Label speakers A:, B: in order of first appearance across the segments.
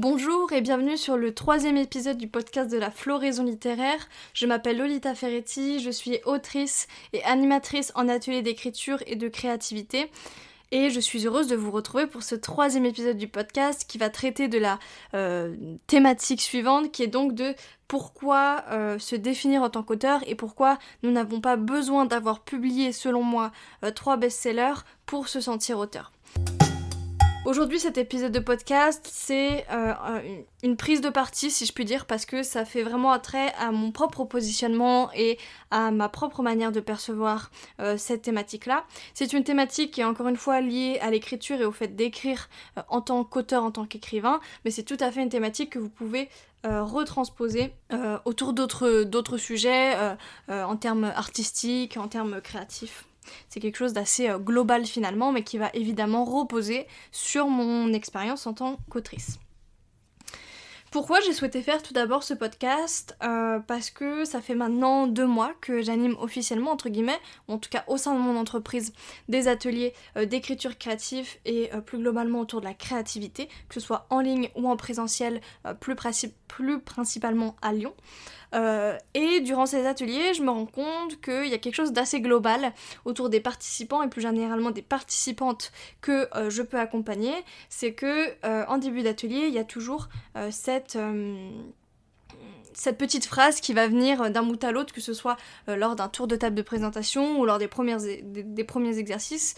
A: Bonjour et bienvenue sur le 3e épisode du podcast de la Floraison littéraire. Je m'appelle Lolita Ferretti, je suis autrice et animatrice en atelier d'écriture et de créativité. Et je suis heureuse de vous retrouver pour ce 3e épisode du podcast qui va traiter de la thématique suivante, qui est donc de pourquoi se définir en tant qu'auteur et pourquoi nous n'avons pas besoin d'avoir publié, selon moi, 3 best-sellers pour se sentir auteur. Aujourd'hui, cet épisode de podcast, c'est une prise de parti, si je puis dire, parce que ça fait vraiment attrait à mon propre positionnement et à ma propre manière de percevoir cette thématique-là. C'est une thématique qui est encore une fois liée à l'écriture et au fait d'écrire en tant qu'auteur, en tant qu'écrivain, mais c'est tout à fait une thématique que vous pouvez retransposer autour d'autres sujets en termes artistiques, en termes créatifs. C'est quelque chose d'assez global finalement, mais qui va évidemment reposer sur mon expérience en tant qu'autrice. Pourquoi j'ai souhaité faire tout d'abord ce podcast parce que ça fait maintenant 2 mois que j'anime officiellement, entre guillemets, ou en tout cas au sein de mon entreprise, des ateliers d'écriture créative et plus globalement autour de la créativité, que ce soit en ligne ou en présentiel, plus principalement à Lyon. Et durant ces ateliers, je me rends compte qu'il y a quelque chose d'assez global autour des participants et plus généralement des participantes que je peux accompagner. C'est que en début d'atelier, il y a toujours cette petite phrase qui va venir d'un bout à l'autre, que ce soit lors d'un tour de table de présentation ou lors des premiers exercices,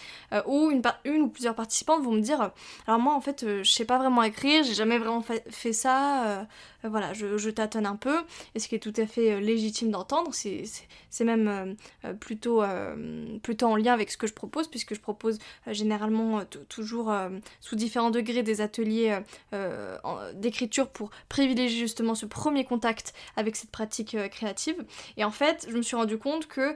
A: où une ou plusieurs participantes vont me dire alors moi en fait je sais pas vraiment écrire, j'ai jamais vraiment fait ça, voilà, je tâtonne un peu, et ce qui est tout à fait légitime d'entendre, c'est même plutôt en lien avec ce que je propose, puisque je propose généralement toujours sous différents degrés des ateliers d'écriture pour privilégier justement ce premier contact avec cette pratique créative. Et en fait, je me suis rendu compte que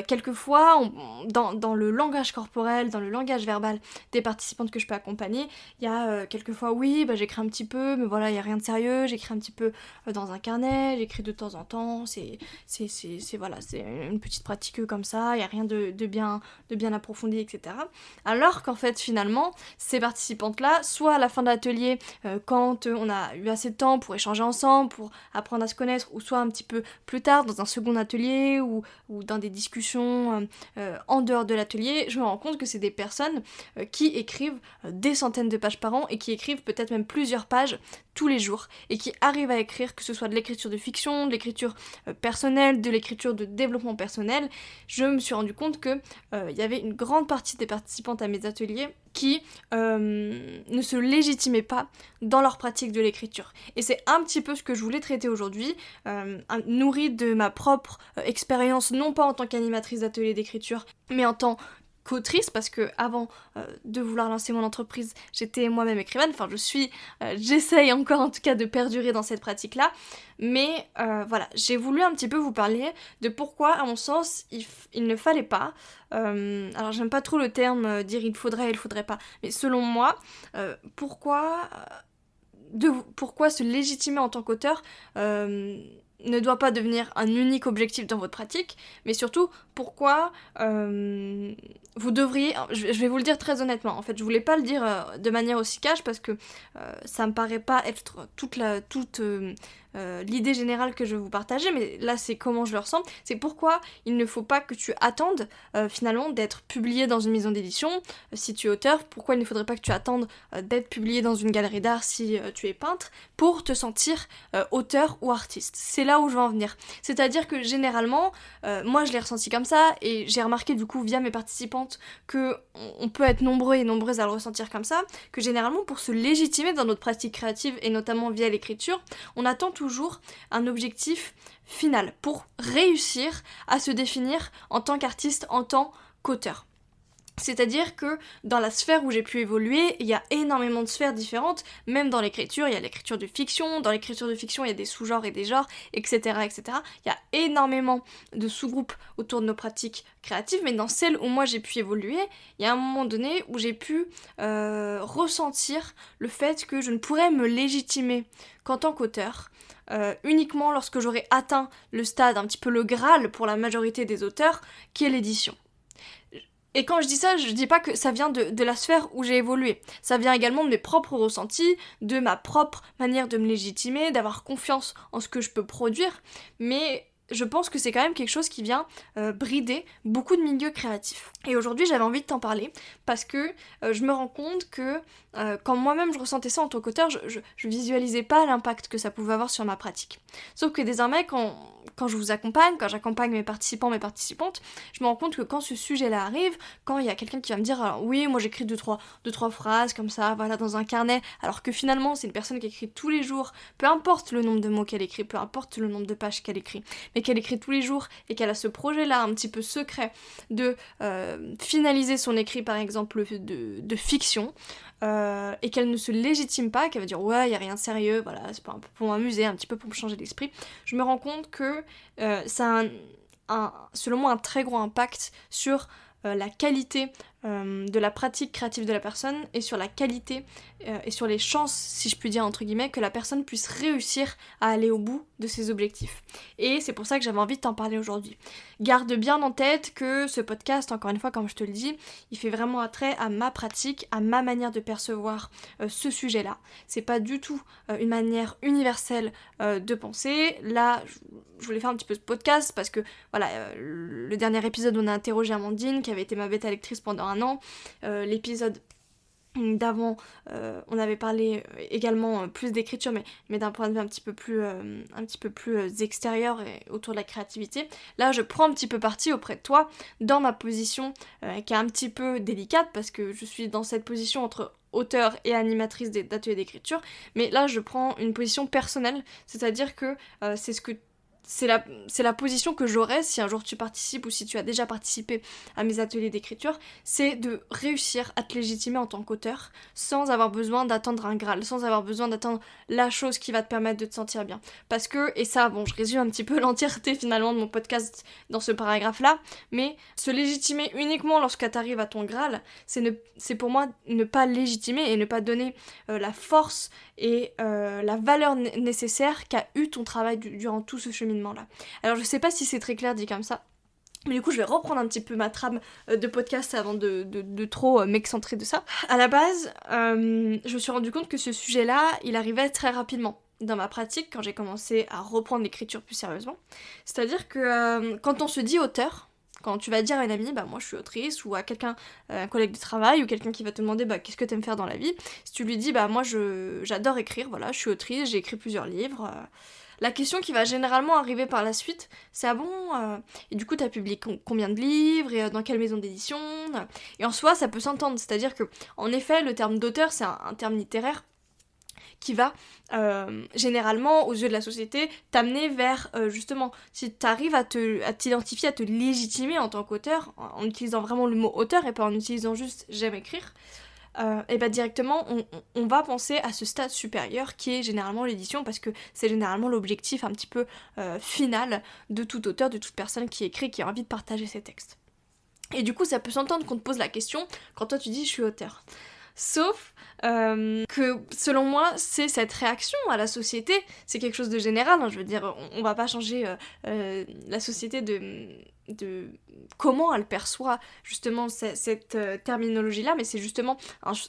A: quelquefois, dans le langage corporel, dans le langage verbal des participantes que je peux accompagner, il y a quelquefois, oui, j'écris un petit peu, mais voilà, il n'y a rien de sérieux, j'écris un petit peu dans un carnet, j'écris de temps en temps, c'est une petite pratique comme ça, il n'y a rien de bien approfondi, etc. Alors qu'en fait, finalement, ces participantes-là, soit à la fin de l'atelier, quand on a eu assez de temps pour échanger ensemble, pour apprendre à se connaître, ou soit un petit peu plus tard, dans un second atelier, ou dans des discussions en dehors de l'atelier, je me rends compte que c'est des personnes qui écrivent des centaines de pages par an, et qui écrivent peut-être même plusieurs pages tous les jours, et qui arrivent à écrire, que ce soit de l'écriture de fiction, de l'écriture personnelle, de l'écriture de développement personnel. Je me suis rendu compte que il y avait une grande partie des participantes à mes ateliers qui ne se légitimaient pas dans leur pratique de l'écriture. Et c'est un petit peu ce que je voulais traiter aujourd'hui, nourrie de ma propre expérience, non pas en tant qu'animatrice d'atelier d'écriture, mais en tant qu'autrice, parce que avant de vouloir lancer mon entreprise, j'étais moi-même écrivaine, j'essaye encore en tout cas de perdurer dans cette pratique-là, mais voilà, j'ai voulu un petit peu vous parler de pourquoi, à mon sens, il ne fallait pas, alors j'aime pas trop le terme dire il faudrait pas, mais selon moi, pourquoi se légitimer en tant qu'auteur ne doit pas devenir un unique objectif dans votre pratique, mais surtout pourquoi vous devriez, je vais vous le dire très honnêtement, en fait je voulais pas le dire de manière aussi cash parce que ça me paraît pas être toute l'idée générale que je vais vous partager, mais là c'est comment je le ressens, c'est pourquoi il ne faut pas que tu attendes finalement d'être publié dans une maison d'édition si tu es auteur, pourquoi il ne faudrait pas que tu attendes d'être publié dans une galerie d'art si tu es peintre pour te sentir auteur ou artiste. C'est là où je veux en venir. C'est-à-dire que généralement, moi je l'ai ressenti comme ça, et j'ai remarqué du coup via mes participantes que on peut être nombreux et nombreuses à le ressentir comme ça, que généralement pour se légitimer dans notre pratique créative et notamment via l'écriture, on attend toujours un objectif final pour réussir à se définir en tant qu'artiste, en tant qu'auteur. C'est-à-dire que dans la sphère où j'ai pu évoluer, il y a énormément de sphères différentes, même dans l'écriture, il y a l'écriture de fiction, dans l'écriture de fiction il y a des sous-genres et des genres, etc. Il y a énormément de sous-groupes autour de nos pratiques créatives, mais dans celle où moi j'ai pu évoluer, il y a un moment donné où j'ai pu ressentir le fait que je ne pourrais me légitimer qu'en tant qu'auteur, uniquement lorsque j'aurais atteint le stade, un petit peu le Graal pour la majorité des auteurs, qui est l'édition. Et quand je dis ça, je dis pas que ça vient de la sphère où j'ai évolué. Ça vient également de mes propres ressentis, de ma propre manière de me légitimer, d'avoir confiance en ce que je peux produire, mais je pense que c'est quand même quelque chose qui vient brider beaucoup de milieux créatifs. Et aujourd'hui, j'avais envie de t'en parler parce que je me rends compte que quand moi-même je ressentais ça en tant qu'auteur, je visualisais pas l'impact que ça pouvait avoir sur ma pratique. Sauf que désormais, quand je vous accompagne, quand j'accompagne mes participants, mes participantes, je me rends compte que quand ce sujet-là arrive, quand il y a quelqu'un qui va me dire alors, oui, moi j'écris deux, trois phrases comme ça, voilà, dans un carnet, alors que finalement c'est une personne qui écrit tous les jours, peu importe le nombre de mots qu'elle écrit, peu importe le nombre de pages qu'elle écrit, mais qu'elle écrit tous les jours et qu'elle a ce projet-là un petit peu secret de finaliser son écrit par exemple de fiction, et qu'elle ne se légitime pas, qu'elle va dire ouais, y a rien de sérieux, voilà, c'est pas un peu pour m'amuser, un petit peu pour me changer l'esprit, je me rends compte que ça a selon moi un très gros impact sur la qualité de la pratique créative de la personne et sur la qualité et sur les chances, si je puis dire entre guillemets, que la personne puisse réussir à aller au bout de ses objectifs. Et c'est pour ça que j'avais envie de t'en parler aujourd'hui. Garde bien en tête que ce podcast, encore une fois, comme je te le dis, il fait vraiment attrait à ma pratique, à ma manière de percevoir ce sujet-là. C'est pas du tout une manière universelle de penser. Là, je voulais faire un petit peu ce podcast parce que, voilà, le dernier épisode, on a interrogé Amandine, qui avait été ma bêta lectrice pendant un an. L'épisode d'avant, on avait parlé également plus d'écriture, mais d'un point de vue un petit peu plus extérieur et autour de la créativité. Là, je prends un petit peu parti auprès de toi dans ma position qui est un petit peu délicate parce que je suis dans cette position entre auteure et animatrice d'ateliers d'écriture, mais là, je prends une position personnelle, c'est-à-dire que c'est la position que j'aurais si un jour tu participes ou si tu as déjà participé à mes ateliers d'écriture, c'est de réussir à te légitimer en tant qu'auteur sans avoir besoin d'attendre un Graal, sans avoir besoin d'attendre la chose qui va te permettre de te sentir bien. Parce que, et ça, bon, je résume un petit peu l'entièreté finalement de mon podcast dans ce paragraphe-là, mais se légitimer uniquement lorsque tu arrives à ton Graal, c'est pour moi ne pas légitimer et ne pas donner la force et la valeur nécessaire qu'a eu ton travail durant tout ce cheminement là. Alors je sais pas si c'est très clair dit comme ça, mais du coup je vais reprendre un petit peu ma trame de podcast avant de trop m'excentrer de ça. À la base, je me suis rendu compte que ce sujet là, il arrivait très rapidement dans ma pratique quand j'ai commencé à reprendre l'écriture plus sérieusement. C'est-à-dire que quand on se dit auteur, quand tu vas dire à une amie, bah moi je suis autrice, ou à quelqu'un, un collègue de travail, ou quelqu'un qui va te demander, bah qu'est-ce que t'aimes faire dans la vie, si tu lui dis, bah moi j'adore écrire, voilà, je suis autrice, j'ai écrit plusieurs livres, la question qui va généralement arriver par la suite, c'est ah bon, et du coup t'as publié combien de livres, et dans quelle maison d'édition, et en soi ça peut s'entendre, c'est-à-dire que, en effet, le terme d'auteur c'est un terme littéraire, qui va généralement, aux yeux de la société, t'amener vers, justement, si t'arrives à t'identifier, à te légitimer en tant qu'auteur, en utilisant vraiment le mot auteur et pas en utilisant juste j'aime écrire, et bah directement on va penser à ce stade supérieur qui est généralement l'édition, parce que c'est généralement l'objectif un petit peu final de tout auteur, de toute personne qui écrit, qui a envie de partager ses textes. Et du coup ça peut s'entendre qu'on te pose la question quand toi tu dis je suis auteur. Sauf que, selon moi, c'est cette réaction à la société, c'est quelque chose de général, hein, je veux dire, on va pas changer la société de comment elle perçoit justement cette terminologie-là, mais c'est justement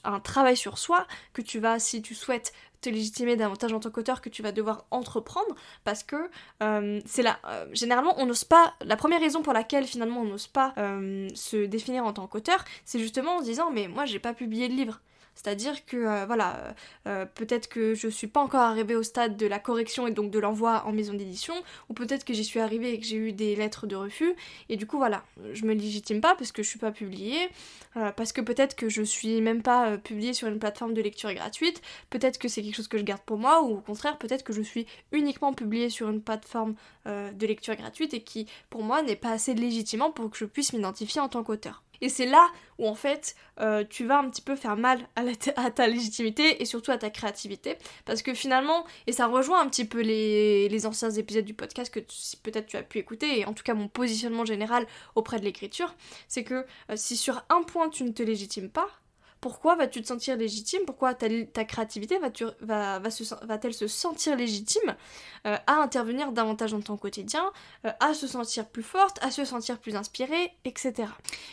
A: un travail sur soi que tu vas, si tu souhaites te légitimer davantage en tant qu'auteur, que tu vas devoir entreprendre, parce que généralement on n'ose pas, la première raison pour laquelle finalement on n'ose pas se définir en tant qu'auteur, c'est justement en se disant mais moi j'ai pas publié de livre. C'est-à-dire que, peut-être que je suis pas encore arrivée au stade de la correction et donc de l'envoi en maison d'édition, ou peut-être que j'y suis arrivée et que j'ai eu des lettres de refus, et du coup voilà, je me légitime pas parce que je suis pas publiée, parce que peut-être que je suis même pas publiée sur une plateforme de lecture gratuite, peut-être que c'est quelque chose que je garde pour moi, ou au contraire, peut-être que je suis uniquement publiée sur une plateforme de lecture gratuite et qui, pour moi, n'est pas assez légitimant pour que je puisse m'identifier en tant qu'auteur. Et c'est là où en fait tu vas un petit peu faire mal à ta légitimité et surtout à ta créativité, parce que finalement, et ça rejoint un petit peu les anciens épisodes du podcast que peut-être tu as pu écouter, et en tout cas mon positionnement général auprès de l'écriture, c'est que si sur un point tu ne te légitimes pas, pourquoi vas-tu te sentir légitime? Pourquoi ta créativité va-t-elle se sentir légitime à intervenir davantage dans ton quotidien, à se sentir plus forte, à se sentir plus inspirée, etc.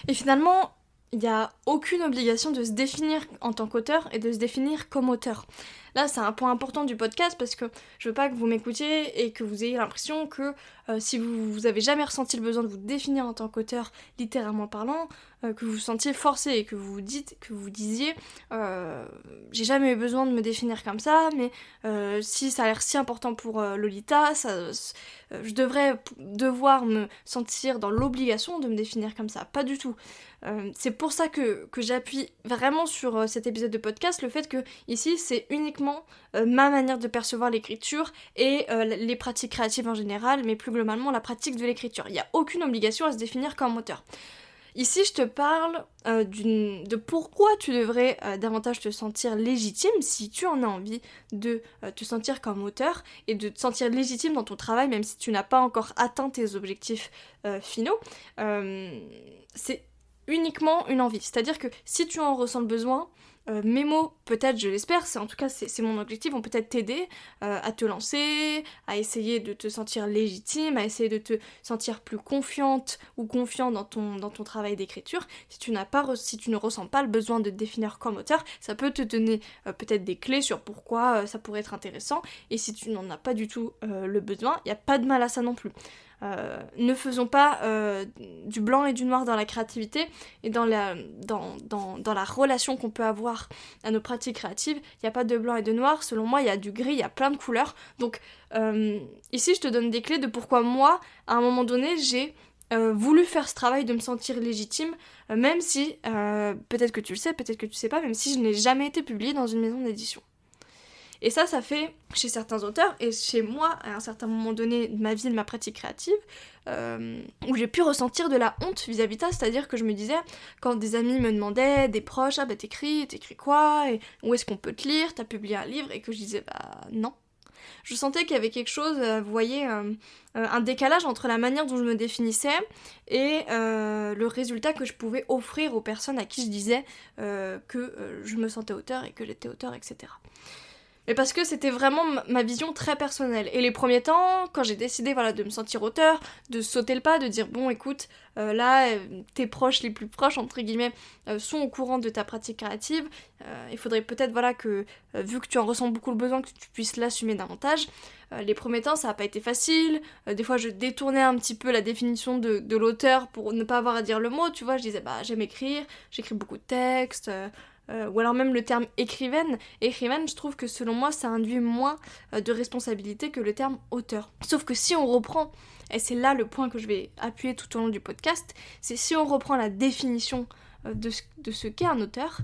A: Et finalement, il n'y a aucune obligation de se définir en tant qu'auteur et de se définir comme auteur. Là, c'est un point important du podcast parce que je veux pas que vous m'écoutiez et que vous ayez l'impression que si vous avez jamais ressenti le besoin de vous définir en tant qu'auteur, littéralement parlant, que vous vous sentiez forcé et que vous disiez j'ai jamais eu besoin de me définir comme ça, mais si ça a l'air si important pour Lolita, je devrais devoir me sentir dans l'obligation de me définir comme ça. Pas du tout. C'est pour ça que j'appuie vraiment sur cet épisode de podcast, le fait que ici c'est uniquement ma manière de percevoir l'écriture et les pratiques créatives en général, mais plus globalement la pratique de l'écriture. Il n'y a aucune obligation à se définir comme auteur. Ici, je te parle de pourquoi tu devrais davantage te sentir légitime, si tu en as envie, de te sentir comme auteur et de te sentir légitime dans ton travail, même si tu n'as pas encore atteint tes objectifs finaux. C'est uniquement une envie. C'est-à-dire que si tu en ressens le besoin, mes mots, peut-être, je l'espère, en tout cas c'est mon objectif, vont peut-être t'aider à te lancer, à essayer de te sentir légitime, à essayer de te sentir plus confiante ou confiant dans ton travail d'écriture. Si tu ne ressens pas le besoin de te définir comme auteur, ça peut te donner peut-être des clés sur pourquoi ça pourrait être intéressant, et si tu n'en as pas du tout le besoin, il n'y a pas de mal à ça non plus. Ne faisons pas du blanc et du noir dans la créativité et dans la relation qu'on peut avoir à nos pratiques créatives. Il n'y a pas de blanc et de noir, selon moi il y a du gris, il y a plein de couleurs. Donc ici je te donne des clés de pourquoi moi, à un moment donné, j'ai voulu faire ce travail de me sentir légitime, même si, peut-être que tu le sais, peut-être que tu sais pas, même si je n'ai jamais été publiée dans une maison d'édition. Et ça fait, chez certains auteurs, et chez moi, à un certain moment donné de ma vie, de ma pratique créative, où j'ai pu ressentir de la honte vis-à-vis de ça, c'est-à-dire que je me disais, quand des amis me demandaient, des proches, t'écris quoi, et où est-ce qu'on peut te lire, t'as publié un livre, et que je disais, non. Je sentais qu'il y avait quelque chose, vous voyez, un décalage entre la manière dont je me définissais et le résultat que je pouvais offrir aux personnes à qui je disais que je me sentais auteur et que j'étais auteur, etc. Mais parce que c'était vraiment ma vision très personnelle. Et les premiers temps, quand j'ai décidé de me sentir auteur, de sauter le pas, de dire bon écoute, tes proches les plus proches, entre guillemets, sont au courant de ta pratique créative, il faudrait peut-être que, vu que tu en ressens beaucoup le besoin, que tu puisses l'assumer davantage. Les premiers temps, ça n'a pas été facile, des fois je détournais un petit peu la définition de l'auteur pour ne pas avoir à dire le mot, tu vois, je disais j'aime écrire, j'écris beaucoup de textes, ou alors même le terme écrivaine, je trouve que selon moi ça induit moins de responsabilité que le terme auteur. Sauf que si on reprend, et c'est là le point que je vais appuyer tout au long du podcast, c'est si on reprend la définition de ce qu'est un auteur,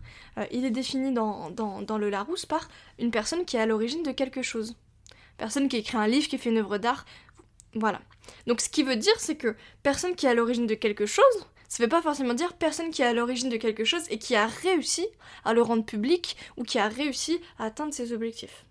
A: il est défini dans le Larousse par une personne qui est à l'origine de quelque chose. Personne qui écrit un livre, qui fait une œuvre d'art, voilà. Donc ce qui veut dire c'est que personne qui est à l'origine de quelque chose, ça veut pas forcément dire personne qui est à l'origine de quelque chose et qui a réussi à le rendre public ou qui a réussi à atteindre ses objectifs.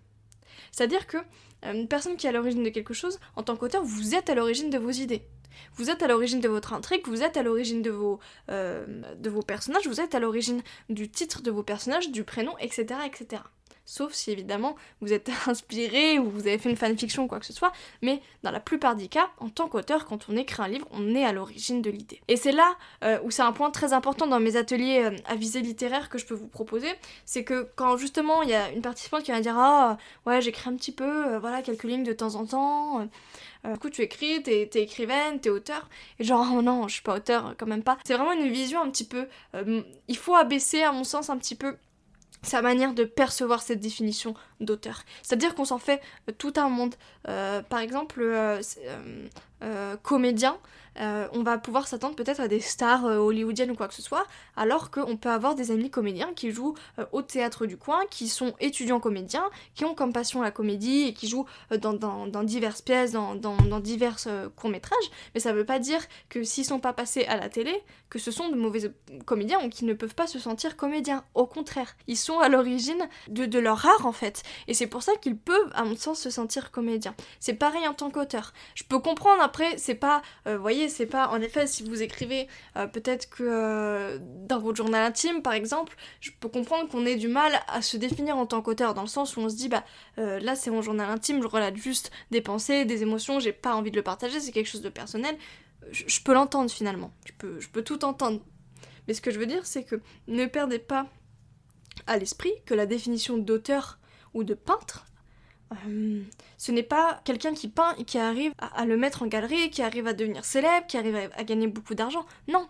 A: C'est-à-dire que une personne qui est à l'origine de quelque chose, en tant qu'auteur, vous êtes à l'origine de vos idées. Vous êtes à l'origine de votre intrigue, vous êtes à l'origine de vos personnages, vous êtes à l'origine du titre de vos personnages, du prénom, etc., etc. Sauf si évidemment vous êtes inspiré ou vous avez fait une fanfiction ou quoi que ce soit, mais dans la plupart des cas, en tant qu'auteur, quand on écrit un livre, on est à l'origine de l'idée. Et c'est là où c'est un point très important dans mes ateliers à visée littéraire que je peux vous proposer, c'est que quand justement il y a une participante qui va dire « Ah, ouais, j'écris un petit peu, quelques lignes de temps en temps, du coup tu écris, t'es écrivaine, t'es auteur », et genre « Oh non, je suis pas auteur, quand même pas ». C'est vraiment une vision un petit peu... il faut abaisser, à mon sens, un petit peu sa manière de percevoir cette définition d'auteur. C'est-à-dire qu'on s'en fait tout un monde. Par exemple, comédien, on va pouvoir s'attendre peut-être à des stars hollywoodiennes ou quoi que ce soit, alors qu'on peut avoir des amis comédiens qui jouent au théâtre du coin, qui sont étudiants comédiens, qui ont comme passion la comédie et qui jouent dans diverses pièces, dans divers courts-métrages, mais ça veut pas dire que s'ils sont pas passés à la télé, que ce sont de mauvais comédiens ou qui ne peuvent pas se sentir comédiens. Au contraire, ils sont à l'origine de leur art en fait, et c'est pour ça qu'ils peuvent, à mon sens, se sentir comédiens. C'est pareil en tant qu'auteur. Je peux comprendre après, c'est pas, c'est pas, en effet, si vous écrivez, peut-être que dans votre journal intime, par exemple, je peux comprendre qu'on ait du mal à se définir en tant qu'auteur, dans le sens où on se dit, là c'est mon journal intime, je relate juste des pensées, des émotions, j'ai pas envie de le partager, c'est quelque chose de personnel. Je peux l'entendre finalement, je peux tout entendre. Mais ce que je veux dire, c'est que ne perdez pas à l'esprit que la définition d'auteur ou de peintre, ce n'est pas quelqu'un qui peint et qui arrive à le mettre en galerie, qui arrive à devenir célèbre, qui arrive à gagner beaucoup d'argent. Non,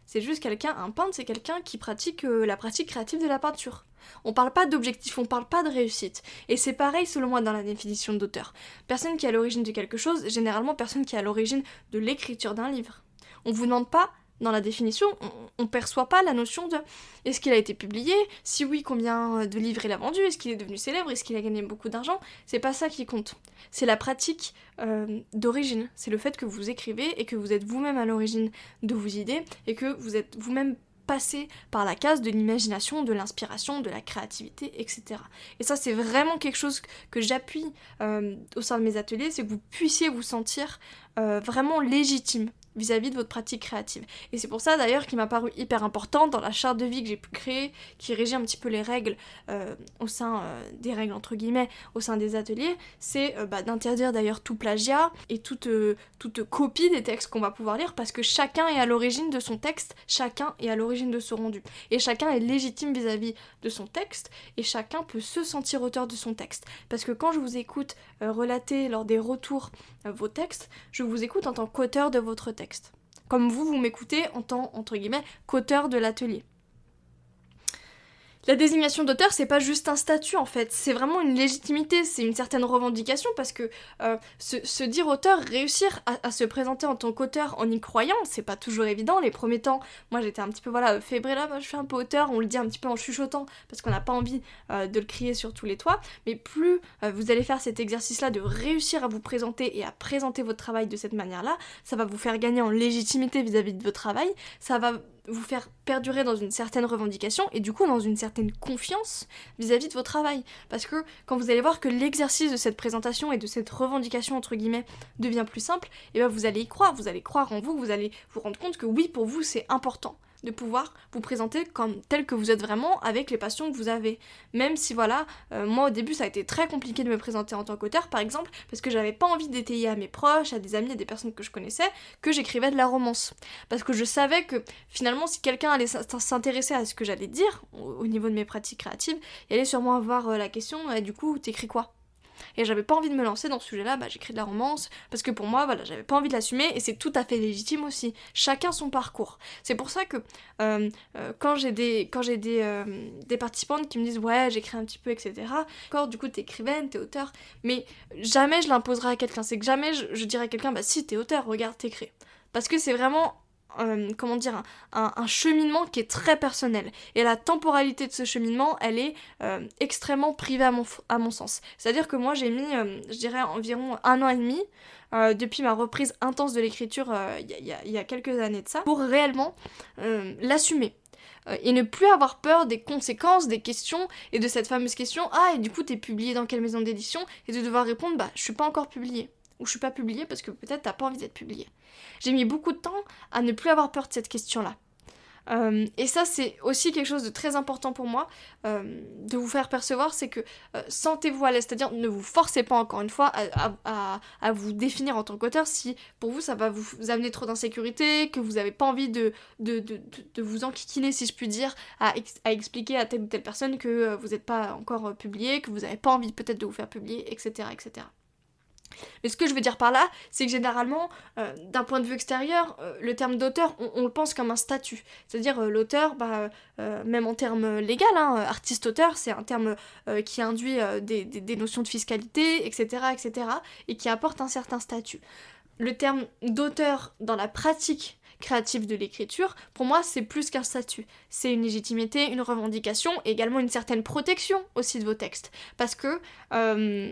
A: c'est juste un peintre, c'est quelqu'un qui pratique la pratique créative de la peinture. On parle pas d'objectif, on parle pas de réussite. Et c'est pareil selon moi dans la définition d'auteur. Personne qui est à l'origine de quelque chose, généralement personne qui est à l'origine de l'écriture d'un livre. On vous demande pas, dans la définition, on perçoit pas la notion de est-ce qu'il a été publié, si oui, combien de livres il a vendu, est-ce qu'il est devenu célèbre, est-ce qu'il a gagné beaucoup d'argent. C'est pas ça qui compte. C'est la pratique d'origine. C'est le fait que vous écrivez et que vous êtes vous-même à l'origine de vos idées et que vous êtes vous-même passé par la case de l'imagination, de l'inspiration, de la créativité, etc. Et ça, c'est vraiment quelque chose que j'appuie au sein de mes ateliers, c'est que vous puissiez vous sentir vraiment légitime vis-à-vis de votre pratique créative. Et c'est pour ça d'ailleurs qu'il m'a paru hyper important dans la charte de vie que j'ai pu créer, qui régit un petit peu les règles au sein des règles entre guillemets, au sein des ateliers, c'est d'interdire d'ailleurs tout plagiat et toute copie des textes qu'on va pouvoir lire, parce que chacun est à l'origine de son texte, chacun est à l'origine de son rendu. Et chacun est légitime vis-à-vis de son texte, et chacun peut se sentir auteur de son texte. Parce que quand je vous écoute relater lors des retours vos textes, je vous écoute en tant qu'auteur de votre texte. Comme vous m'écoutez en tant, entre guillemets, qu'auteur de l'atelier. La désignation d'auteur, c'est pas juste un statut en fait, c'est vraiment une légitimité, c'est une certaine revendication, parce que se dire auteur, réussir à se présenter en tant qu'auteur en y croyant, c'est pas toujours évident. Les premiers temps, moi j'étais un petit peu fébrile, je suis un peu auteur, on le dit un petit peu en chuchotant, parce qu'on n'a pas envie de le crier sur tous les toits, mais plus vous allez faire cet exercice-là de réussir à vous présenter et à présenter votre travail de cette manière-là, ça va vous faire gagner en légitimité vis-à-vis de votre travail, ça va vous faire perdurer dans une certaine revendication et du coup dans une certaine confiance vis-à-vis de votre travail. Parce que quand vous allez voir que l'exercice de cette présentation et de cette revendication entre guillemets devient plus simple, et ben vous allez y croire, vous allez croire en vous, vous allez vous rendre compte que oui, pour vous c'est important de pouvoir vous présenter comme tel que vous êtes vraiment, avec les passions que vous avez. Même si moi au début ça a été très compliqué de me présenter en tant qu'auteur par exemple, parce que j'avais pas envie d'étayer à mes proches, à des amis, à des personnes que je connaissais, que j'écrivais de la romance. Parce que je savais que finalement si quelqu'un allait s'intéresser à ce que j'allais dire, au niveau de mes pratiques créatives, il allait sûrement avoir la question, du coup t'écris quoi ? Et j'avais pas envie de me lancer dans ce sujet-là, j'écris de la romance, parce que pour moi, j'avais pas envie de l'assumer, et c'est tout à fait légitime aussi. Chacun son parcours. C'est pour ça que quand j'ai des participantes qui me disent ouais, j'écris un petit peu, etc. Encore, du coup, t'es écrivaine, t'es auteur, mais jamais je l'imposerai à quelqu'un. C'est que jamais je dirai à quelqu'un, si t'es auteur, regarde, t'écris. Parce que c'est vraiment un cheminement qui est très personnel, et la temporalité de ce cheminement elle est extrêmement privée à mon sens. C'est à dire que moi j'ai mis je dirais environ 1 an et demi depuis ma reprise intense de l'écriture il y a quelques années de ça, pour réellement l'assumer et ne plus avoir peur des conséquences, des questions, et de cette fameuse question et du coup t'es publié dans quelle maison d'édition, et de devoir répondre je suis pas encore publié, ou je suis pas publié parce que peut-être t'as pas envie d'être publié. J'ai mis beaucoup de temps à ne plus avoir peur de cette question-là. Et ça, c'est aussi quelque chose de très important pour moi, de vous faire percevoir, c'est que sentez-vous à l'aise, c'est-à-dire ne vous forcez pas encore une fois à vous définir en tant qu'auteur si pour vous ça va vous amener trop d'insécurité, que vous n'avez pas envie de vous enquiquiner, si je puis dire, à expliquer à telle ou telle personne que vous n'êtes pas encore publié, que vous n'avez pas envie peut-être de vous faire publier, etc., etc. Mais ce que je veux dire par là, c'est que généralement, d'un point de vue extérieur, le terme d'auteur, on le pense comme un statut. C'est-à-dire l'auteur, même en termes légal, artiste-auteur, c'est un terme qui induit des notions de fiscalité, etc., etc., et qui apporte un certain statut. Le terme d'auteur dans la pratique créative de l'écriture, pour moi c'est plus qu'un statut, c'est une légitimité, une revendication, et également une certaine protection aussi de vos textes, parce que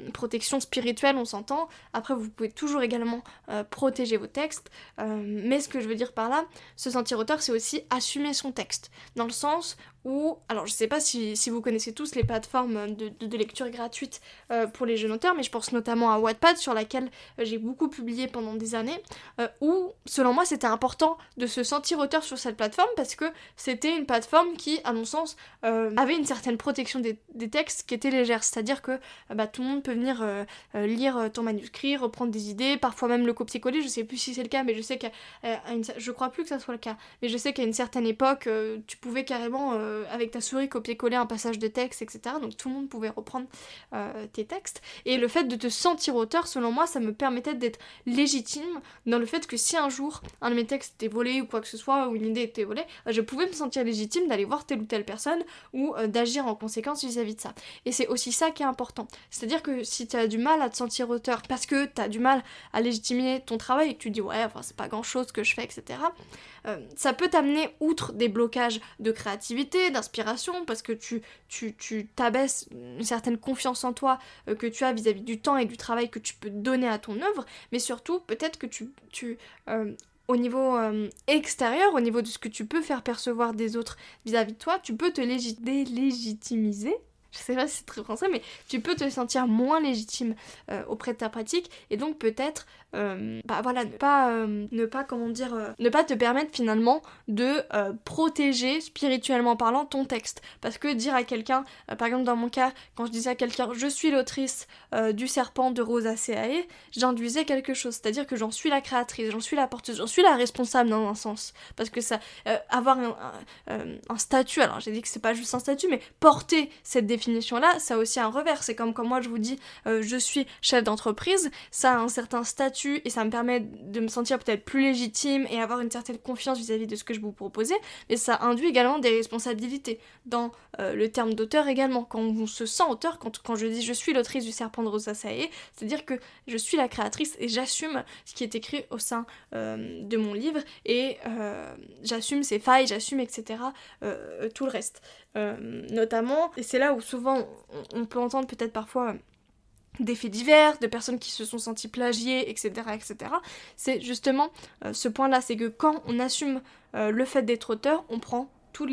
A: protection spirituelle on s'entend, après vous pouvez toujours également protéger vos textes, mais ce que je veux dire par là, se sentir auteur c'est aussi assumer son texte, dans le sens ou, alors je sais pas si vous connaissez tous les plateformes de lecture gratuite pour les jeunes auteurs, mais je pense notamment à Wattpad sur laquelle j'ai beaucoup publié pendant des années, où selon moi c'était important de se sentir auteur sur cette plateforme parce que c'était une plateforme qui, à mon sens, avait une certaine protection des textes qui était légère, c'est-à-dire que tout le monde peut venir lire ton manuscrit, reprendre des idées, parfois même le copier-coller, je sais plus si c'est le cas, mais je sais je crois plus que ça soit le cas, mais je sais qu'à une certaine époque, tu pouvais carrément, avec ta souris, copier-coller un passage de texte, etc. Donc tout le monde pouvait reprendre tes textes. Et le fait de te sentir auteur, selon moi, ça me permettait d'être légitime dans le fait que si un jour, un de mes textes était volé ou quoi que ce soit, ou une idée était volée, je pouvais me sentir légitime d'aller voir telle ou telle personne ou d'agir en conséquence vis-à-vis de ça. Et c'est aussi ça qui est important. C'est-à-dire que si tu as du mal à te sentir auteur parce que tu as du mal à légitimer ton travail et que tu dis ouais, enfin c'est pas grand-chose que je fais, etc., ça peut t'amener outre des blocages de créativité, d'inspiration, parce que tu t'abaisses une certaine confiance en toi que tu as vis-à-vis du temps et du travail que tu peux donner à ton œuvre, mais surtout peut-être que au niveau extérieur, au niveau de ce que tu peux faire percevoir des autres vis-à-vis de toi, tu peux te délégitimiser. Je sais pas si c'est très français, mais tu peux te sentir moins légitime auprès de ta pratique, et donc peut-être ne pas te permettre finalement de protéger spirituellement parlant ton texte. Parce que dire à quelqu'un, par exemple dans mon cas, quand je disais à quelqu'un je suis l'autrice du serpent de Rosa Seae, j'induisais quelque chose, c'est-à-dire que j'en suis la créatrice, j'en suis la porteuse, j'en suis la responsable dans un sens. Parce que ça, avoir un statut, alors j'ai dit que c'est pas juste un statut, mais porter cette définition-là, ça a aussi un revers. C'est comme quand moi je vous dis je suis chef d'entreprise, ça a un certain statut et ça me permet de me sentir peut-être plus légitime et avoir une certaine confiance vis-à-vis de ce que je vous proposais, mais ça induit également des responsabilités dans le terme d'auteur également. Quand on se sent auteur, quand je dis je suis l'autrice du serpent de Rosa Sae, c'est-à-dire que je suis la créatrice et j'assume ce qui est écrit au sein de mon livre et j'assume ses failles, j'assume etc. Tout le reste. Notamment, et c'est là où souvent on peut entendre peut-être parfois des faits divers, de personnes qui se sont senties plagiées, etc. etc. C'est justement ce point-là, c'est que quand on assume le fait d'être auteur, on prend tout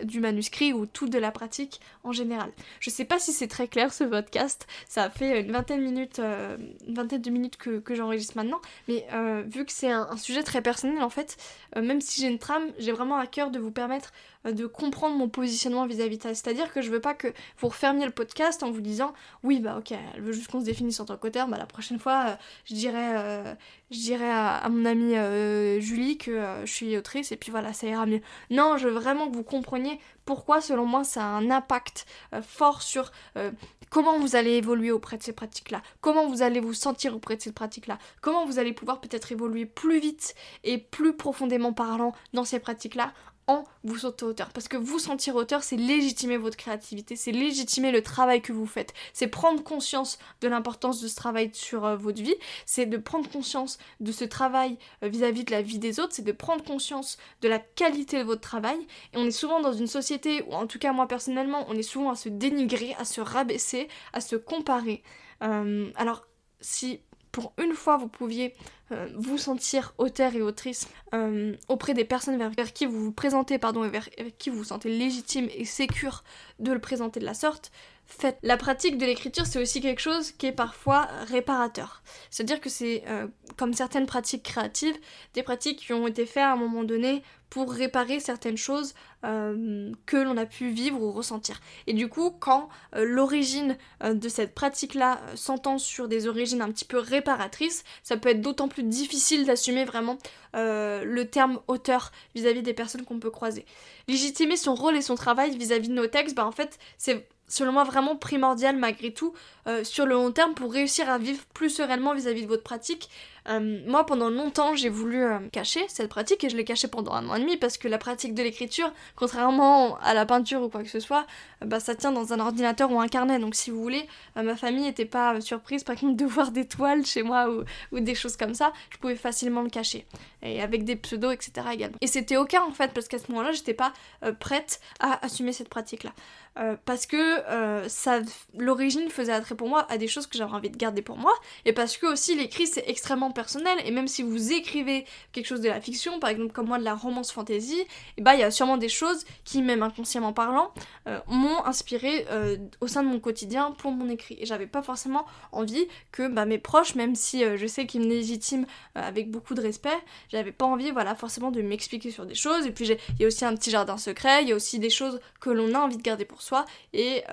A: du manuscrit ou tout de la pratique en général. Je sais pas si c'est très clair ce podcast, ça a fait une vingtaine de minutes que j'enregistre maintenant, mais vu que c'est un sujet très personnel en fait, même si j'ai une trame, j'ai vraiment à cœur de vous permettre de comprendre mon positionnement vis-à-vis de ça. C'est-à-dire que je veux pas que vous refermiez le podcast en vous disant oui bah ok, elle veut juste qu'on se définisse en tant qu'auteur, bah la prochaine fois je dirais à mon amie Julie que je suis autrice et puis voilà, ça ira mieux. Non, je veux vraiment que vous compreniez pourquoi selon moi ça a un impact fort sur comment vous allez évoluer auprès de ces pratiques-là, comment vous allez vous sentir auprès de ces pratiques-là, comment vous allez pouvoir peut-être évoluer plus vite et plus profondément parlant dans ces pratiques-là en vous sentant auteur. Parce que vous sentir auteur, c'est légitimer votre créativité, c'est légitimer le travail que vous faites, c'est prendre conscience de l'importance de ce travail sur votre vie, c'est de prendre conscience de ce travail vis-à-vis de la vie des autres, c'est de prendre conscience de la qualité de votre travail, et on est souvent dans une société, ou en tout cas moi personnellement, on est souvent à se dénigrer, à se rabaisser, à se comparer. Alors, si pour une fois vous pouviez vous sentir auteur et autrice auprès des personnes vers qui vous vous présentez, et vers qui vous vous sentez légitime et sécure de le présenter de la sorte, faites. La pratique de l'écriture, c'est aussi quelque chose qui est parfois réparateur. C'est-à-dire que c'est, comme certaines pratiques créatives, des pratiques qui ont été faites à un moment donné pour réparer certaines choses que l'on a pu vivre ou ressentir. Et du coup, quand l'origine de cette pratique-là s'entend sur des origines un petit peu réparatrices, ça peut être d'autant plus difficile d'assumer vraiment le terme auteur vis-à-vis des personnes qu'on peut croiser. Légitimer son rôle et son travail vis-à-vis de nos textes, en fait, c'est selon moi vraiment primordial malgré tout sur le long terme pour réussir à vivre plus sereinement vis-à-vis de votre pratique. Moi pendant longtemps j'ai voulu cacher cette pratique et je l'ai cachée pendant 1 an et demi parce que la pratique de l'écriture, contrairement à la peinture ou quoi que ce soit, ça tient dans un ordinateur ou un carnet, donc si vous voulez, ma famille n'était pas surprise par exemple de voir des toiles chez moi ou des choses comme ça, je pouvais facilement le cacher, et avec des pseudos etc. également. Et c'était ok en fait parce qu'à ce moment-là j'étais pas prête à assumer cette pratique là. Parce que l'origine faisait attrait pour moi à des choses que j'avais envie de garder pour moi, et parce que aussi l'écrit c'est extrêmement personnel, et même si vous écrivez quelque chose de la fiction, par exemple comme moi de la romance fantasy, et bah il y a sûrement des choses qui, même inconsciemment parlant, m'ont inspiré au sein de mon quotidien pour mon écrit. Et j'avais pas forcément envie que mes proches, même si je sais qu'ils me légitiment avec beaucoup de respect, j'avais pas envie forcément de m'expliquer sur des choses. Et puis il y a aussi un petit jardin secret, il y a aussi des choses que l'on a envie de garder pour soi, et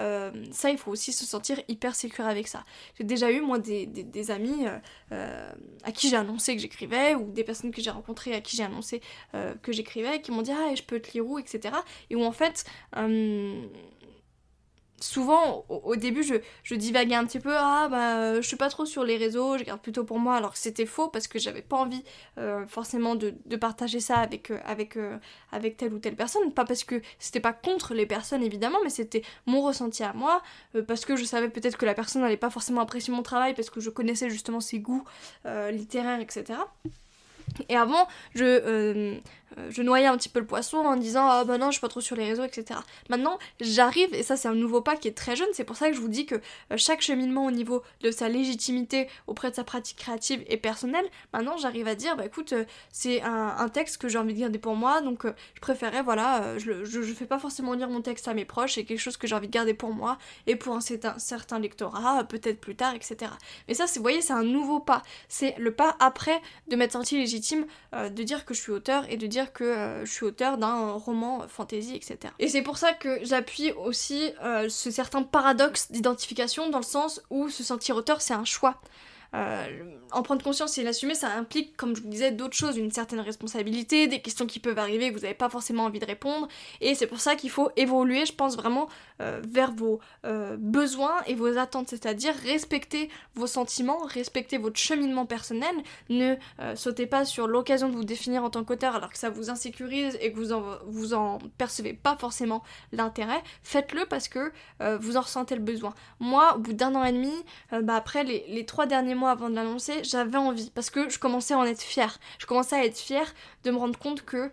A: ça il faut aussi se sentir hyper sécure avec ça. J'ai déjà eu moi des amis à qui j'ai annoncé que j'écrivais, ou des personnes que j'ai rencontrées à qui j'ai annoncé que j'écrivais, qui m'ont dit je peux te lire où, etc. Et où en fait souvent au début je divaguais un petit peu, je suis pas trop sur les réseaux, je garde plutôt pour moi, alors que c'était faux parce que j'avais pas envie forcément de partager ça avec telle ou telle personne, pas parce que c'était pas contre les personnes évidemment, mais c'était mon ressenti à moi, parce que je savais peut-être que la personne n'allait pas forcément apprécier mon travail, parce que je connaissais justement ses goûts littéraires, etc. Et avant, je noyais un petit peu le poisson en disant non, je suis pas trop sur les réseaux, etc. Maintenant, j'arrive, et ça c'est un nouveau pas qui est très jeune, c'est pour ça que je vous dis que chaque cheminement au niveau de sa légitimité auprès de sa pratique créative et personnelle, maintenant j'arrive à dire écoute, c'est un texte que j'ai envie de garder pour moi, donc je préférais, je fais pas forcément lire mon texte à mes proches, c'est quelque chose que j'ai envie de garder pour moi et pour un certain lectorat, peut-être plus tard, etc. Mais ça, vous voyez, c'est un nouveau pas, c'est le pas après de m'être sentie légitime, de dire que je suis auteur et de dire que je suis auteur d'un roman fantasy, etc. Et c'est pour ça que j'appuie aussi ce certain paradoxe d'identification, dans le sens où se sentir auteur, c'est un choix. En prendre conscience et l'assumer, ça implique, comme je vous disais, d'autres choses, une certaine responsabilité, des questions qui peuvent arriver que vous n'avez pas forcément envie de répondre, et c'est pour ça qu'il faut évoluer, je pense vraiment, vers vos besoins et vos attentes, c'est-à-dire respecter vos sentiments, respecter votre cheminement personnel, ne sautez pas sur l'occasion de vous définir en tant qu'auteur alors que ça vous insécurise et que vous en percevez pas forcément l'intérêt, faites-le parce que vous en ressentez le besoin. Moi, au bout d'1 an et demi, après les 3 derniers mois avant de l'annoncer, j'avais envie, parce que je commençais à en être fière. Je commençais à être fière de me rendre compte que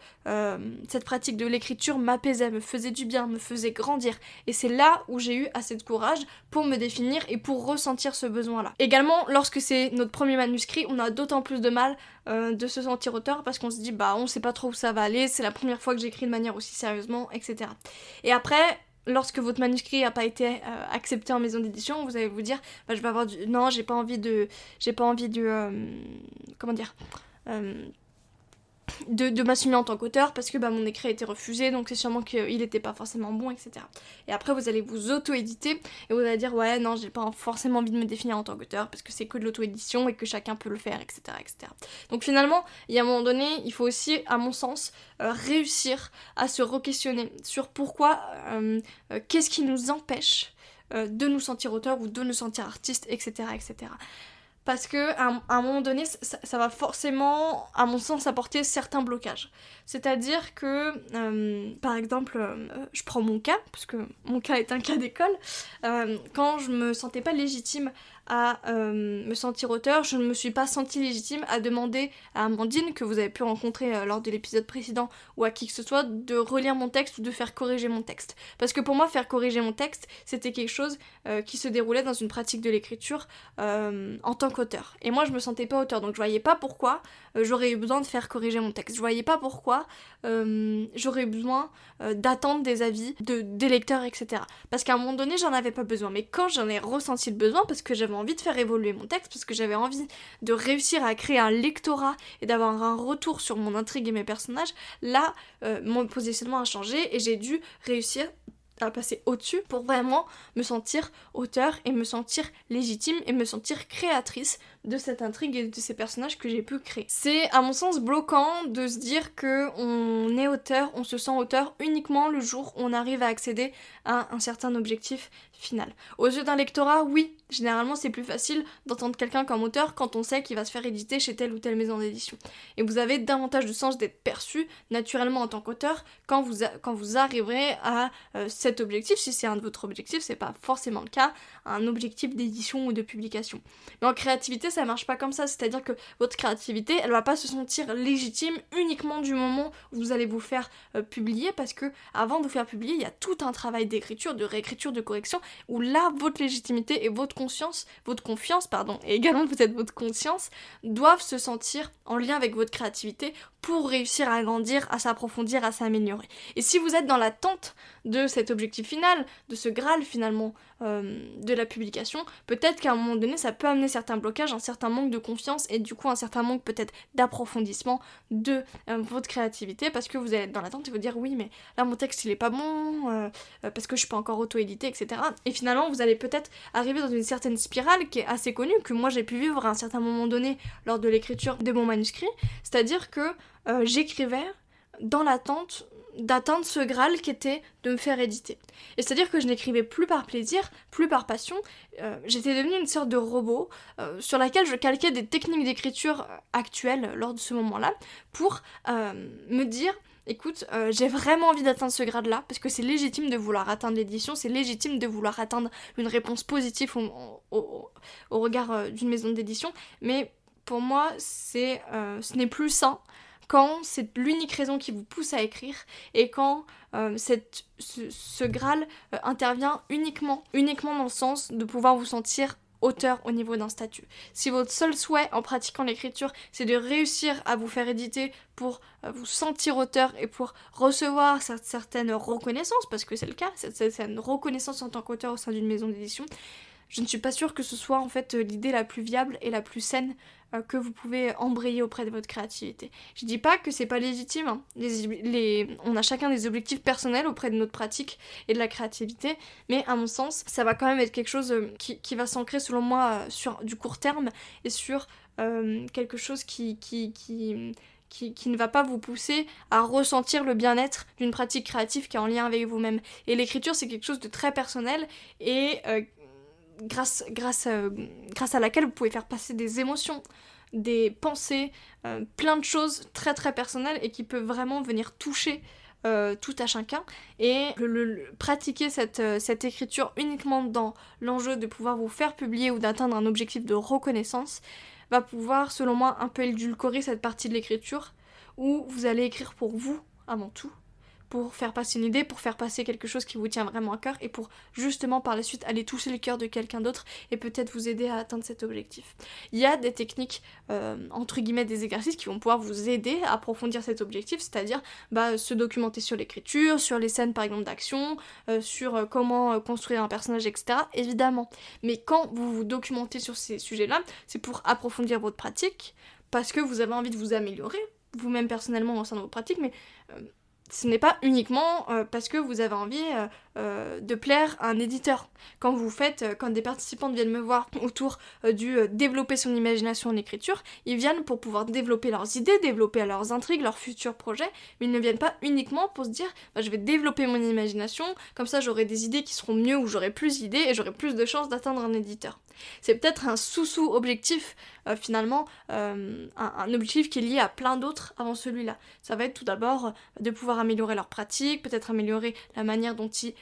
A: cette pratique de l'écriture m'apaisait, me faisait du bien, me faisait grandir. Et c'est là où j'ai eu assez de courage pour me définir et pour ressentir ce besoin-là. Également, lorsque c'est notre premier manuscrit, on a d'autant plus de mal de se sentir auteur, parce qu'on se dit on sait pas trop où ça va aller, c'est la première fois que j'écris de manière aussi sérieusement, etc. Et après, lorsque votre manuscrit n'a pas été accepté en maison d'édition, vous allez vous dire je vais avoir non, j'ai pas envie de comment dire, de m'assumer en tant qu'auteur, parce que mon écrit a été refusé, donc c'est sûrement qu'il était pas forcément bon, etc. Et après vous allez vous auto-éditer et vous allez dire ouais non, j'ai pas forcément envie de me définir en tant qu'auteur parce que c'est que de l'auto-édition et que chacun peut le faire, etc., etc. Donc finalement, il y a un moment donné, il faut aussi, à mon sens, réussir à se re-questionner sur pourquoi, qu'est-ce qui nous empêche de nous sentir auteur ou de nous sentir artiste, etc., etc. Parce que à un moment donné, ça va forcément, à mon sens, apporter certains blocages. C'est-à-dire que, par exemple, je prends mon cas, parce que mon cas est un cas d'école, quand je me sentais pas légitime à me sentir auteur, je ne me suis pas sentie légitime à demander à Amandine, que vous avez pu rencontrer lors de l'épisode précédent, ou à qui que ce soit, de relire mon texte ou de faire corriger mon texte. Parce que pour moi, faire corriger mon texte, c'était quelque chose qui se déroulait dans une pratique de l'écriture en tant qu'auteur. Et moi, je me sentais pas auteur, donc je voyais pas pourquoi j'aurais eu besoin de faire corriger mon texte. Je voyais pas pourquoi j'aurais eu besoin d'attendre des avis des lecteurs, etc. Parce qu'à un moment donné, j'en avais pas besoin. Mais quand j'en ai ressenti le besoin, parce que j'avais envie de faire évoluer mon texte, parce que j'avais envie de réussir à créer un lectorat et d'avoir un retour sur mon intrigue et mes personnages, là, mon positionnement a changé et j'ai dû réussir à passer au-dessus pour vraiment me sentir auteur et me sentir légitime et me sentir créatrice de cette intrigue et de ces personnages que j'ai pu créer. C'est à mon sens bloquant de se dire que on est auteur, on se sent auteur uniquement le jour où on arrive à accéder à un certain objectif final. Aux yeux d'un lectorat, oui, généralement c'est plus facile d'entendre quelqu'un comme auteur quand on sait qu'il va se faire éditer chez telle ou telle maison d'édition. Et vous avez davantage de sens d'être perçu naturellement en tant qu'auteur quand vous arriverez à cet objectif. Si c'est un de votre objectif, c'est pas forcément le cas, un objectif d'édition ou de publication. Mais en créativité, ça marche pas comme ça, c'est-à-dire que votre créativité, elle va pas se sentir légitime uniquement du moment où vous allez vous faire publier, parce que avant de vous faire publier, il y a tout un travail d'écriture, de réécriture, de correction, où là, votre légitimité et votre votre confiance, et également peut-être votre conscience, doivent se sentir en lien avec votre créativité pour réussir à grandir, à s'approfondir, à s'améliorer. Et si vous êtes dans l'attente de cet objectif final, de ce Graal finalement de la publication, peut-être qu'à un moment donné ça peut amener certains blocages, un certain manque de confiance et du coup un certain manque peut-être d'approfondissement de votre créativité, parce que vous êtes dans l'attente et vous dire oui mais là mon texte il est pas bon, parce que je suis pas encore auto-édité, etc. Et finalement vous allez peut-être arriver dans une certaine spirale qui est assez connue, que moi j'ai pu vivre à un certain moment donné lors de l'écriture de mon manuscrit, c'est-à-dire que j'écrivais dans l'attente d'atteindre ce Graal qui était de me faire éditer. Et c'est-à-dire que je n'écrivais plus par plaisir, plus par passion, j'étais devenue une sorte de robot sur laquelle je calquais des techniques d'écriture actuelles lors de ce moment-là pour me dire écoute, j'ai vraiment envie d'atteindre ce grade-là, parce que c'est légitime de vouloir atteindre l'édition, c'est légitime de vouloir atteindre une réponse positive au regard d'une maison d'édition, mais pour moi, ce n'est plus sain quand c'est l'unique raison qui vous pousse à écrire et quand ce Graal intervient uniquement dans le sens de pouvoir vous sentir auteur au niveau d'un statut. Si votre seul souhait en pratiquant l'écriture, c'est de réussir à vous faire éditer pour vous sentir auteur et pour recevoir cette certaine reconnaissance, parce que c'est le cas, cette certaine reconnaissance en tant qu'auteur au sein d'une maison d'édition, je ne suis pas sûre que ce soit en fait l'idée la plus viable et la plus saine que vous pouvez embrayer auprès de votre créativité. Je dis pas que c'est pas légitime, hein. On a chacun des objectifs personnels auprès de notre pratique et de la créativité, mais à mon sens, ça va quand même être quelque chose qui va s'ancrer selon moi sur du court terme et sur quelque chose qui ne va pas vous pousser à ressentir le bien-être d'une pratique créative qui est en lien avec vous-même. Et l'écriture, c'est quelque chose de très personnel et grâce à laquelle vous pouvez faire passer des émotions, des pensées, plein de choses très très personnelles et qui peuvent vraiment venir toucher tout à chacun. Et pratiquer cette écriture uniquement dans l'enjeu de pouvoir vous faire publier ou d'atteindre un objectif de reconnaissance va pouvoir, selon moi, un peu édulcorer cette partie de l'écriture où vous allez écrire pour vous avant tout, pour faire passer une idée, pour faire passer quelque chose qui vous tient vraiment à cœur et pour justement par la suite aller toucher le cœur de quelqu'un d'autre et peut-être vous aider à atteindre cet objectif. Il y a des techniques, entre guillemets des exercices qui vont pouvoir vous aider à approfondir cet objectif, c'est-à-dire se documenter sur l'écriture, sur les scènes par exemple d'action, sur comment construire un personnage, etc. évidemment. Mais quand vous vous documentez sur ces sujets-là, c'est pour approfondir votre pratique, parce que vous avez envie de vous améliorer, vous-même personnellement au sein de votre pratique, mais ce n'est pas uniquement parce que vous avez envie de plaire à un éditeur. Quand des participantes viennent me voir autour du développer son imagination en écriture, ils viennent pour pouvoir développer leurs idées, développer leurs intrigues, leurs futurs projets, mais ils ne viennent pas uniquement pour se dire je vais développer mon imagination, comme ça j'aurai des idées qui seront mieux ou j'aurai plus d'idées et j'aurai plus de chances d'atteindre un éditeur. C'est peut-être un sous-objectif finalement, un objectif qui est lié à plein d'autres avant celui-là. Ça va être tout d'abord de pouvoir améliorer leur pratique, peut-être améliorer la manière dont ils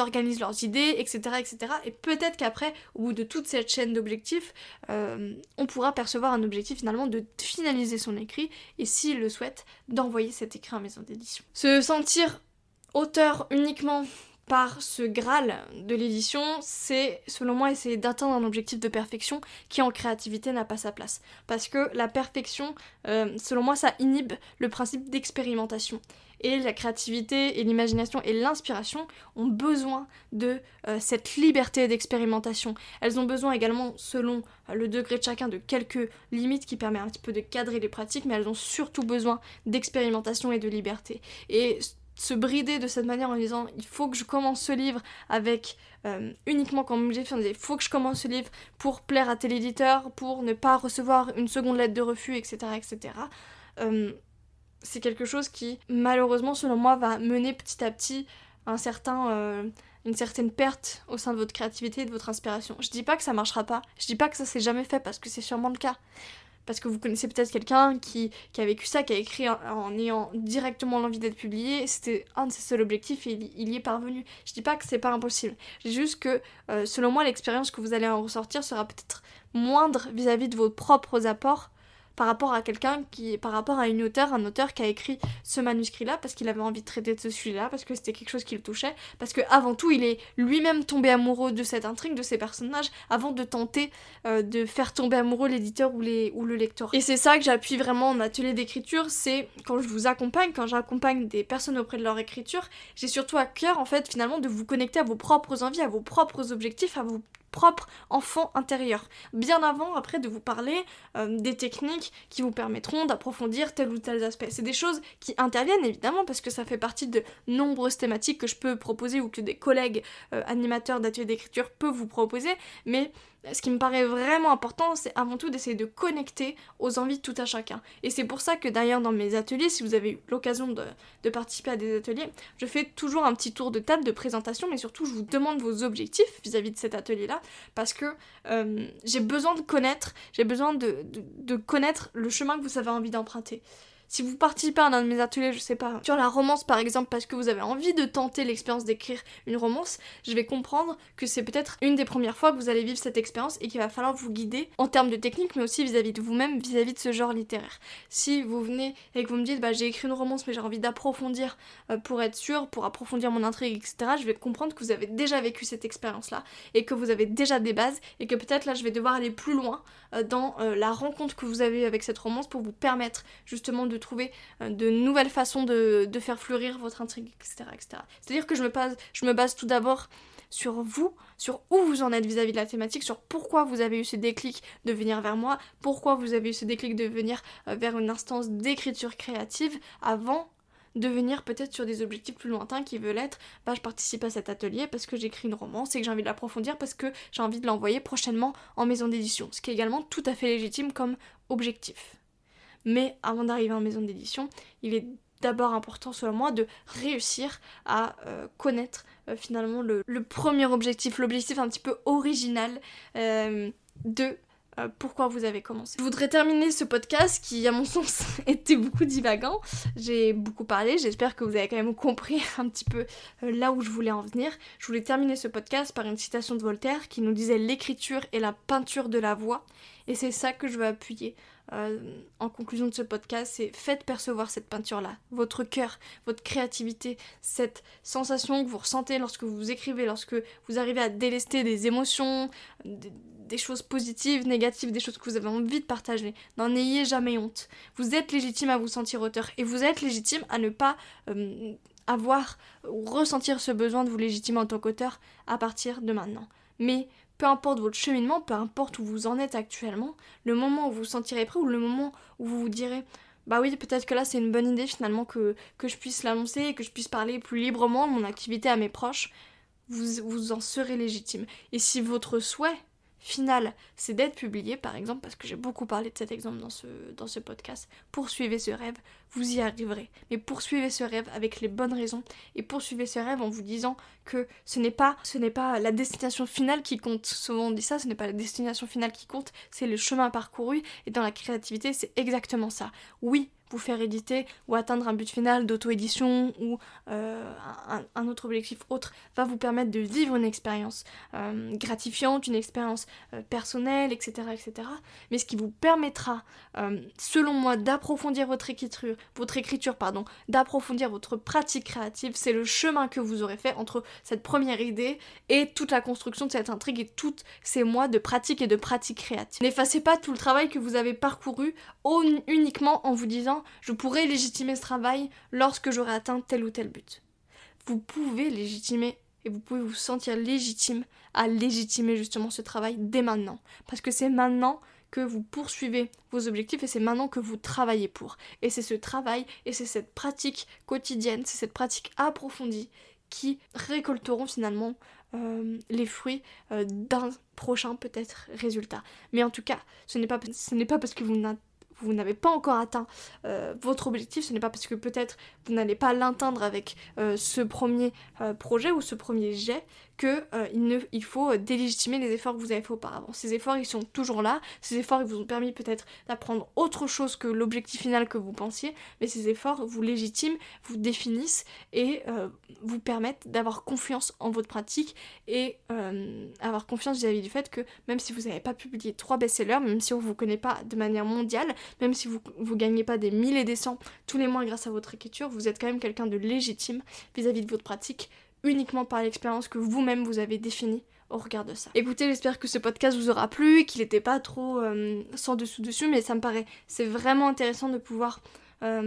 A: organisent leurs idées, etc., etc. Et peut-être qu'après, au bout de toute cette chaîne d'objectifs, on pourra percevoir un objectif finalement de finaliser son écrit et s'il le souhaite, d'envoyer cet écrit en maison d'édition. Se sentir auteur uniquement par ce Graal de l'édition, c'est, selon moi, essayer d'atteindre un objectif de perfection qui, en créativité, n'a pas sa place. Parce que la perfection, selon moi, ça inhibe le principe d'expérimentation. Et la créativité et l'imagination et l'inspiration ont besoin de cette liberté d'expérimentation. Elles ont besoin également, selon le degré de chacun, de quelques limites qui permettent un petit peu de cadrer les pratiques, mais elles ont surtout besoin d'expérimentation et de liberté. Et se brider de cette manière en disant il faut que je commence ce livre avec uniquement comme objectif, il faut que je commence ce livre pour plaire à tel éditeur, pour ne pas recevoir une seconde lettre de refus, etc. etc. C'est quelque chose qui malheureusement selon moi va mener petit à petit une certaine perte au sein de votre créativité et de votre inspiration. Je dis pas que ça marchera pas, je dis pas que ça s'est jamais fait parce que c'est sûrement le cas. Parce que vous connaissez peut-être quelqu'un qui a vécu ça, qui a écrit en ayant directement l'envie d'être publié, c'était un de ses seuls objectifs et il y est parvenu. Je dis pas que c'est pas impossible, je dis juste que selon moi l'expérience que vous allez en ressortir sera peut-être moindre vis-à-vis de vos propres apports par rapport à par rapport à un auteur qui a écrit ce manuscrit-là parce qu'il avait envie de traiter de ce sujet-là, parce que c'était quelque chose qui le touchait, parce que avant tout il est lui-même tombé amoureux de cette intrigue, de ces personnages, avant de tenter de faire tomber amoureux l'éditeur ou le lecteur. Et c'est ça que j'appuie vraiment en atelier d'écriture, c'est quand je vous accompagne, quand j'accompagne des personnes auprès de leur écriture, j'ai surtout à cœur en fait finalement de vous connecter à vos propres envies, à vos propres objectifs, à vos propre enfant intérieur. Bien avant, après, de vous parler des techniques qui vous permettront d'approfondir tel ou tel aspect. C'est des choses qui interviennent évidemment parce que ça fait partie de nombreuses thématiques que je peux proposer ou que des collègues animateurs d'ateliers d'écriture peuvent vous proposer, mais ce qui me paraît vraiment important, c'est avant tout d'essayer de connecter aux envies de tout à chacun. Et c'est pour ça que d'ailleurs dans mes ateliers, si vous avez eu l'occasion de participer à des ateliers, je fais toujours un petit tour de table de présentation, mais surtout je vous demande vos objectifs vis-à-vis de cet atelier-là, parce que j'ai besoin de connaître, de connaître le chemin que vous avez envie d'emprunter. Si vous participez à un de mes ateliers, je sais pas, sur la romance par exemple, parce que vous avez envie de tenter l'expérience d'écrire une romance, je vais comprendre que c'est peut-être une des premières fois que vous allez vivre cette expérience et qu'il va falloir vous guider en termes de technique, mais aussi vis-à-vis de vous-même, vis-à-vis de ce genre littéraire. Si vous venez et que vous me dites, j'ai écrit une romance, mais j'ai envie d'approfondir pour être sûr, pour approfondir mon intrigue, etc., je vais comprendre que vous avez déjà vécu cette expérience-là et que vous avez déjà des bases et que peut-être là, je vais devoir aller plus loin dans la rencontre que vous avez eue avec cette romance pour vous permettre justement de trouver de nouvelles façons de faire fleurir votre intrigue, etc. etc. C'est-à-dire que je me base tout d'abord sur vous, sur où vous en êtes vis-à-vis de la thématique, sur pourquoi vous avez eu ce déclic de venir vers moi, pourquoi vous avez eu ce déclic de venir vers une instance d'écriture créative avant de venir peut-être sur des objectifs plus lointains qui veulent être je participe à cet atelier parce que j'écris une romance et que j'ai envie de l'approfondir parce que j'ai envie de l'envoyer prochainement en maison d'édition, ce qui est également tout à fait légitime comme objectif. Mais avant d'arriver en maison d'édition, il est d'abord important selon moi de réussir à connaître finalement le premier objectif, l'objectif un petit peu original de pourquoi vous avez commencé. Je voudrais terminer ce podcast qui, à mon sens, était beaucoup divagant. J'ai beaucoup parlé, j'espère que vous avez quand même compris un petit peu là où je voulais en venir. Je voulais terminer ce podcast par une citation de Voltaire qui nous disait « L'écriture est la peinture de la voix ». Et c'est ça que je veux appuyer en conclusion de ce podcast, c'est faites percevoir cette peinture-là, votre cœur, votre créativité, cette sensation que vous ressentez lorsque vous écrivez, lorsque vous arrivez à délester des émotions, des choses positives, négatives, des choses que vous avez envie de partager. N'en ayez jamais honte. Vous êtes légitime à vous sentir auteur et vous êtes légitime à ne pas avoir ou ressentir ce besoin de vous légitimer en tant qu'auteur à partir de maintenant. Mais peu importe votre cheminement, peu importe où vous en êtes actuellement, le moment où vous vous sentirez prêt ou le moment où vous vous direz oui, peut-être que là c'est une bonne idée finalement que je puisse l'annoncer et que je puisse parler plus librement de mon activité à mes proches, vous en serez légitime. Et si votre souhait final, c'est d'être publié, par exemple, parce que j'ai beaucoup parlé de cet exemple dans ce podcast, poursuivez ce rêve, vous y arriverez. Mais poursuivez ce rêve avec les bonnes raisons, et poursuivez ce rêve en vous disant que ce n'est pas la destination finale qui compte. Souvent on dit ça, ce n'est pas la destination finale qui compte, c'est le chemin parcouru, et dans la créativité, c'est exactement ça. Oui, vous faire éditer ou atteindre un but final d'auto-édition ou un autre objectif autre va vous permettre de vivre une expérience gratifiante, une expérience personnelle, etc., etc. Mais ce qui vous permettra, selon moi, d'approfondir votre écriture, d'approfondir votre pratique créative, c'est le chemin que vous aurez fait entre cette première idée et toute la construction de cette intrigue et tous ces mois de pratique et de pratique créative. N'effacez pas tout le travail que vous avez parcouru uniquement en vous disant je pourrais légitimer ce travail lorsque j'aurai atteint tel ou tel but. Vous pouvez légitimer et vous pouvez vous sentir légitime à légitimer justement ce travail dès maintenant. Parce que c'est maintenant que vous poursuivez vos objectifs et c'est maintenant que vous travaillez pour. Et c'est ce travail et c'est cette pratique quotidienne, c'est cette pratique approfondie qui récolteront finalement les fruits d'un prochain peut-être résultat. Mais en tout cas, ce n'est pas parce que vous n'avez pas encore atteint votre objectif, ce n'est pas parce que peut-être vous n'allez pas l'atteindre avec ce premier projet ou ce premier jet il faut délégitimer les efforts que vous avez fait auparavant. Ces efforts, ils sont toujours là, ces efforts, ils vous ont permis peut-être d'apprendre autre chose que l'objectif final que vous pensiez, mais ces efforts vous légitiment, vous définissent et vous permettent d'avoir confiance en votre pratique et avoir confiance vis-à-vis du fait que même si vous n'avez pas publié 3 best-sellers, même si on ne vous connaît pas de manière mondiale, même si vous ne gagnez pas des 1000 et des 100 tous les mois grâce à votre écriture, vous êtes quand même quelqu'un de légitime vis-à-vis de votre pratique, uniquement par l'expérience que vous-même vous avez définie au regard de ça. Écoutez, j'espère que ce podcast vous aura plu, qu'il n'était pas trop sans dessous-dessus, mais ça me paraît, c'est vraiment intéressant de pouvoir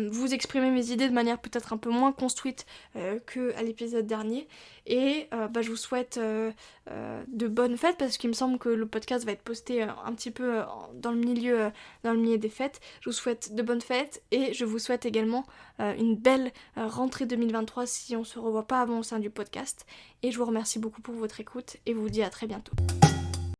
A: vous exprimer mes idées de manière peut-être un peu moins construite qu'à l'épisode dernier. Et je vous souhaite de bonnes fêtes, parce qu'il me semble que le podcast va être posté un petit peu dans le milieu des fêtes. Je vous souhaite de bonnes fêtes et je vous souhaite également une belle rentrée 2023 si on se revoit pas avant au sein du podcast. Et je vous remercie beaucoup pour votre écoute et vous dis à très bientôt.